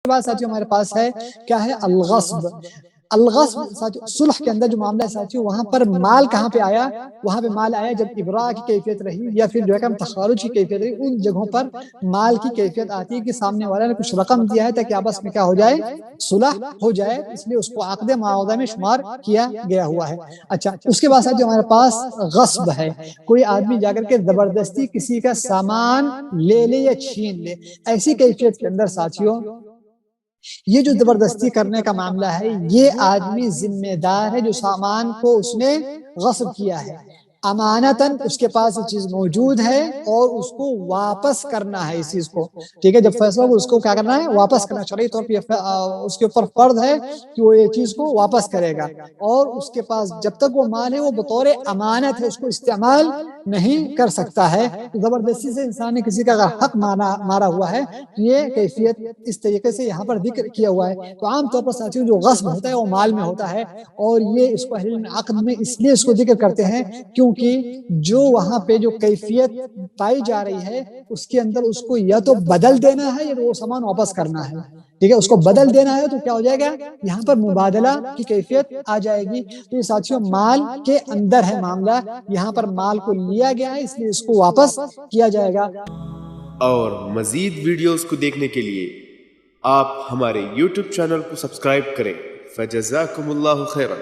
بعد ساتھیوں ہمارے پاس ہے کیا ہے الغصب. الغصب ساتھیوں صلح کے اندر جو معاملہ ہے ساتھیوں وہاں پر مال کہاں پہ آیا؟ وہاں پہ مال آیا جب ابراء کی کیفیت رہی یا پھر جو ہے کہ تخارج کی کیفیت رہی. ان جگہوں پر مال کی کیفیت آتی ہے کہ سامنے والا نے کچھ رقم دیا ہے تاکہ آپس میں کیا ہو جائے؟ صلح ہو جائے. اس لیے اس کو عقد معاوضہ میں شمار کیا گیا ہوا ہے. اچھا اس کے بعد ساتھیوں ہمارے پاس غصب ہے. کوئی آدمی جا کر کے زبردستی کسی کا سامان لے لے یا چھین لے. ایسی کیفیت کے اندر ساتھیوں یہ جو زبردستی کرنے کا معاملہ ہے یہ آدمی ذمہ دار ہے جو سامان کو اس نے غصب کیا ہے. امانتاً اس کے پاس یہ چیز موجود ہے اور اس کو واپس کرنا ہے اس چیز کو. ٹھیک ہے جب فیصلہ ہو اس کو کیا کرنا ہے؟ واپس کرنا. شرعی طور پہ اس کے اوپر فرض ہے کہ وہ یہ چیز کو واپس کرے گا. اور اس کے پاس جب تک وہ مال ہے وہ بطور امانت ہے اس کو استعمال نہیں کر سکتا ہے. زبردستی سے انسان نے کسی کا اگر حق مارا ہوا ہے تو یہ کیفیت اس طریقے سے یہاں پر ذکر کیا ہوا ہے. تو عام طور پر ساتھیوں جو غصب ہوتا ہے وہ مال میں ہوتا ہے اور یہ اس کو اہل علم عقد میں اس لیے اس کو ذکر کرتے ہیں کیونکہ جو وہاں پہ جو کیفیت پائی جا رہی ہے اس کے اندر اس کو یا تو بدل دینا ہے یا وہ سامان واپس کرنا ہے. ٹھیک ہے اس کو بدل دینا ہے تو کیا ہو جائے گا؟ یہاں پر مبادلہ کی کیفیت آ جائے گی. تو یہ ساتھیوں مال کے اندر ہے معاملہ. یہاں پر مال کو لیا گیا ہے اس لیے اس کو واپس کیا جائے گا. اور مزید ویڈیوز کو دیکھنے کے لیے آپ ہمارے YouTube چینل کو سبسکرائب کریں. فجزاکم اللہ خیرا.